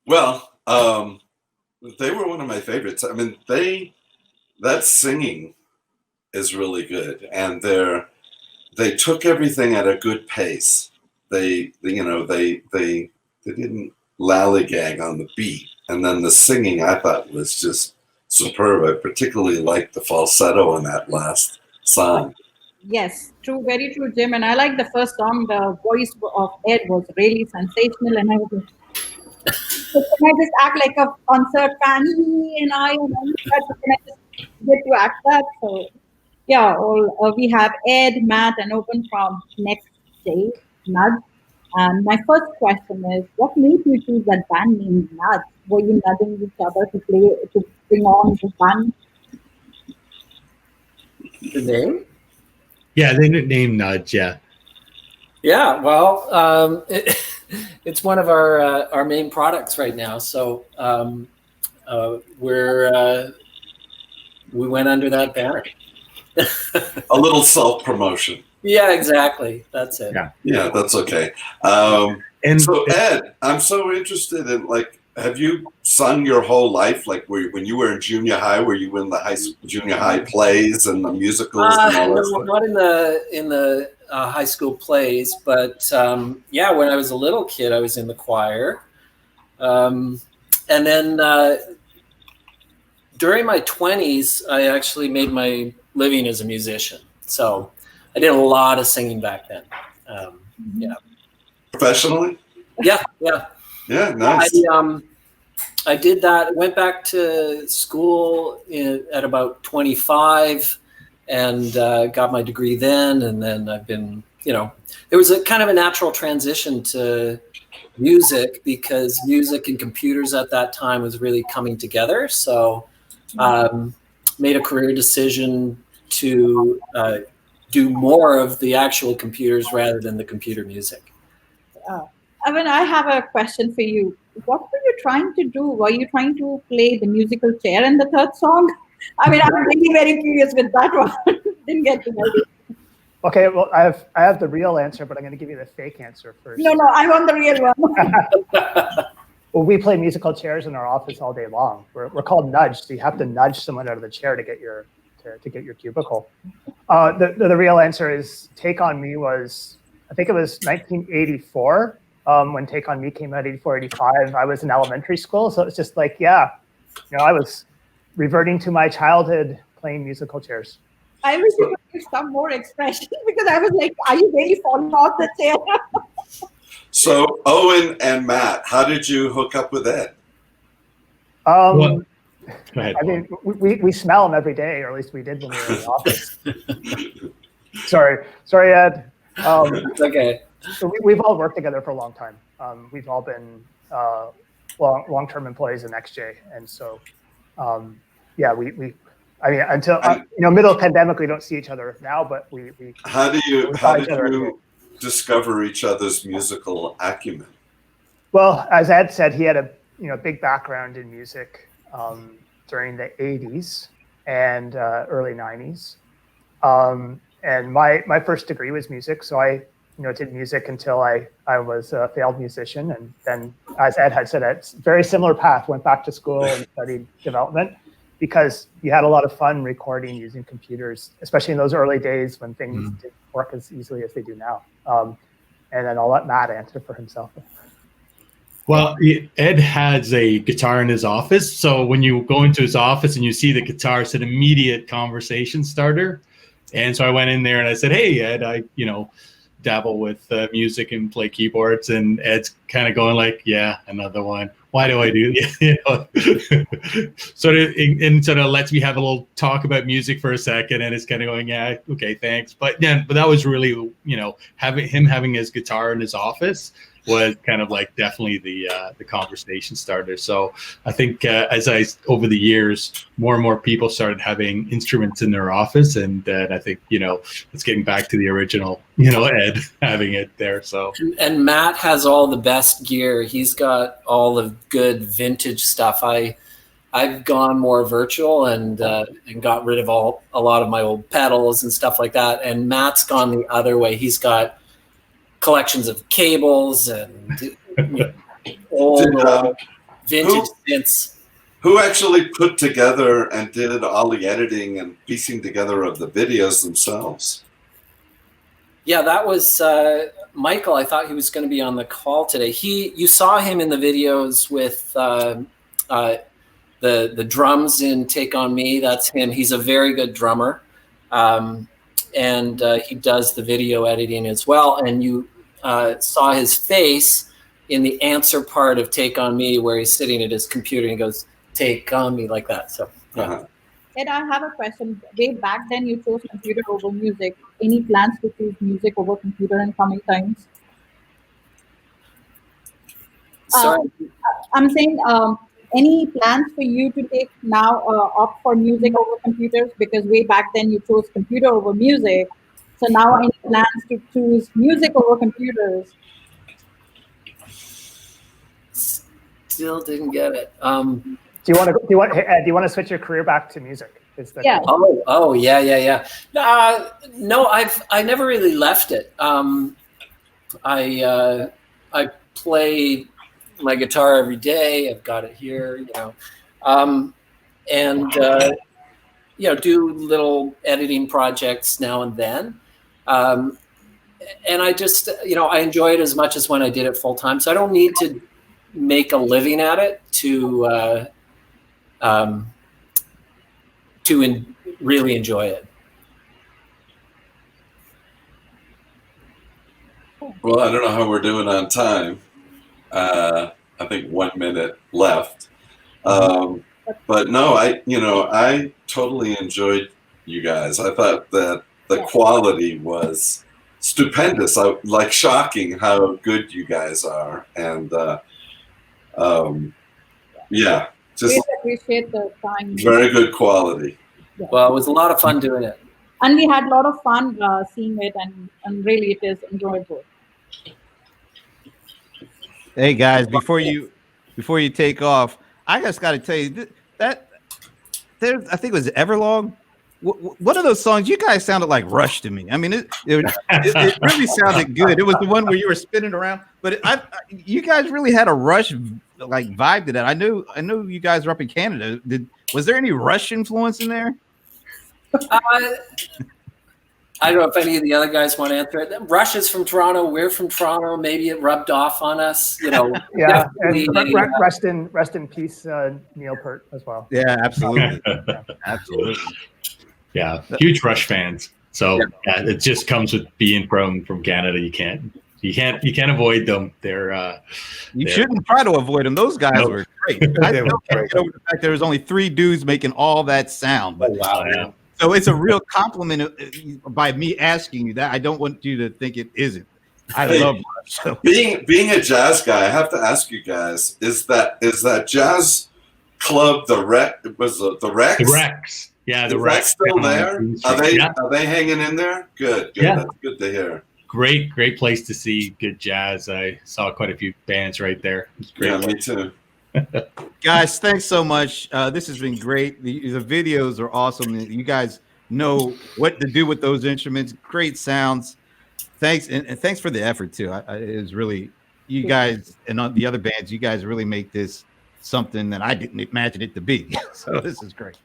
Well, they were one of my favorites. I mean, that singing is really good, and they took everything at a good pace. They didn't lollygag on the beat, and then the singing I thought was just superb. I particularly liked the falsetto in that last song. Yes, true, very true, Jim. And I like the first song. The voice of Ed was really sensational, and I was like, so can I just act like a concert fan? And I and all that, so can I just get to act that? So yeah, we have Ed, Matt, and Open from NexJ, Nudge. And my first question is, what made you choose that band name Nudge? Were you nudging each other to bring on the band? The name? Yeah, they named Nudge. Yeah. Yeah. Well, it's one of our main products right now. So we went under that banner. A little self-promotion. Yeah, exactly. That's it. Yeah, that's okay. And so Ed, I'm so interested in, like, have you sung your whole life? Like, when you were in junior high, were you in the junior high plays and the musicals and all that No, stuff? not in the high school plays, but yeah, when I was a little kid, I was in the choir, and then during my 20s, I actually made my living as a musician. So I did a lot of singing back then. Yeah. Professionally? Yeah. Yeah, nice. I did that. Went back to school at about 25 and got my degree then. And then I've been, it was a kind of a natural transition to music because music and computers at that time was really coming together. So made a career decision to do more of the actual computers rather than the computer music. I mean, I have a question for you. What were you trying to do? Were you trying to play the musical chair in the third song? I mean, I'm really very curious with that one. Didn't get to know it. Okay, well, I have the real answer, but I'm going to give you the fake answer first. No, I want the real one. Well, we play musical chairs in our office all day long. We're called Nudge, so you have to nudge someone out of the chair to get your cubicle. The real answer is Take On Me was, I think it was 1984 when Take On Me came out, 84, 85. I was in elementary school, so it's just like, I was reverting to my childhood playing musical chairs. I wish you could give some more expression because I was like, are you really falling off the chair? So Owen and Matt, how did you hook up with Ed? Go ahead. I mean, we smell them every day, or at least we did when we were in the office. Sorry, Ed. It's okay. So we've all worked together for a long time. We've all been long-term employees in NexJ, and so until middle of pandemic, we don't see each other now, but we How did you discover each other's musical acumen? Well, as Ed said, he had a big background in music during the 80s and early 90s. And my first degree was music, so I did music until I was a failed musician, and then, as Ed had said, it's a very similar path. Went back to school and studied development because you had a lot of fun recording using computers, especially in those early days when things didn't work as easily as they do now. And then I'll let Matt answer for himself. Well, Ed has a guitar in his office, so when you go into his office and you see the guitar, it's an immediate conversation starter. And so I went in there and I said, "Hey, Ed, I dabble with music and play keyboards." And Ed's kind of going like, "Yeah, another one. Why do I do?" Sort of lets me have a little talk about music for a second, and it's kind of going, "Yeah, okay, thanks." But that was really having his guitar in his office was kind of like definitely the conversation starter. So I think over the years, more and more people started having instruments in their office, and I think it's getting back to the original Ed having it there. So and Matt has all the best gear. He's got all the good vintage stuff. I've gone more virtual and got rid of a lot of my old pedals and stuff like that. And Matt's gone the other way. He's got collections of cables and old. vintage synths. Who actually put together and did all the editing and piecing together of the videos themselves? Yeah, that was Michael. I thought he was going to be on the call today. You saw him in the videos with the drums in Take On Me. That's him. He's a very good drummer. And he does the video editing as well. And you saw his face in the answer part of Take On Me, where he's sitting at his computer and he goes, "Take on me," like that. So, yeah. Ed, I have a question. Way back then, you chose computer over music. Any plans to choose music over computer in coming times? Sorry. I'm saying, any plans for you to take now opt for music over computers? Because way back then, you chose computer over music. So now, any plans to choose music over computers? Still didn't get it. Do you want to switch your career back to music? Yeah. Oh, yeah. No, I never really left it. I play my guitar every day. I've got it here, and do little editing projects now and then. And I just, I enjoy it as much as when I did it full time. So I don't need to make a living at it to really enjoy it. Well, I don't know how we're doing on time. I think 1 minute left. But no, I totally enjoyed you guys. I thought that the quality was stupendous. Shocking how good you guys are. And just we appreciate the time. Very good quality. Yeah. Well, it was a lot of fun doing it. And we had a lot of fun seeing it, and really it is enjoyable. Hey guys, before you take off, I just got to tell you that there, I think it was Everlong. One of those songs, you guys sounded like Rush to me. I mean, it really sounded good. It was the one where you were spinning around, but you guys really had a Rush like vibe to that. I knew you guys were up in Canada. Was there any Rush influence in there? I don't know if any of the other guys want to answer it. Rush is from Toronto. We're from Toronto. Maybe it rubbed off on us, Yeah, and rest in peace, Neil Peart as well. Yeah, absolutely, absolutely. Yeah, huge Rush fans. So yeah, it just comes with being from Canada. You can't avoid them. You shouldn't try to avoid them. Those guys were great. I still can't get over the fact there was only 3 dudes making all that sound. But wow, yeah. So it's a real compliment by me asking you that. I don't want you to think it isn't. I love Rush. So. Being a jazz guy, I have to ask you guys: is that jazz club the Rex? The Rex? The Rex. Yeah, the Rex still there? Are they hanging in there? Good. Yeah. That's good to hear. Great place to see good jazz. I saw quite a few bands right there. It's great. Yeah, me too. Guys, thanks so much. This has been great. The videos are awesome. You guys know what to do with those instruments. Great sounds. Thanks, and thanks for the effort too. It was really, you guys and the other bands. You guys really make this something that I didn't imagine it to be. So this is great.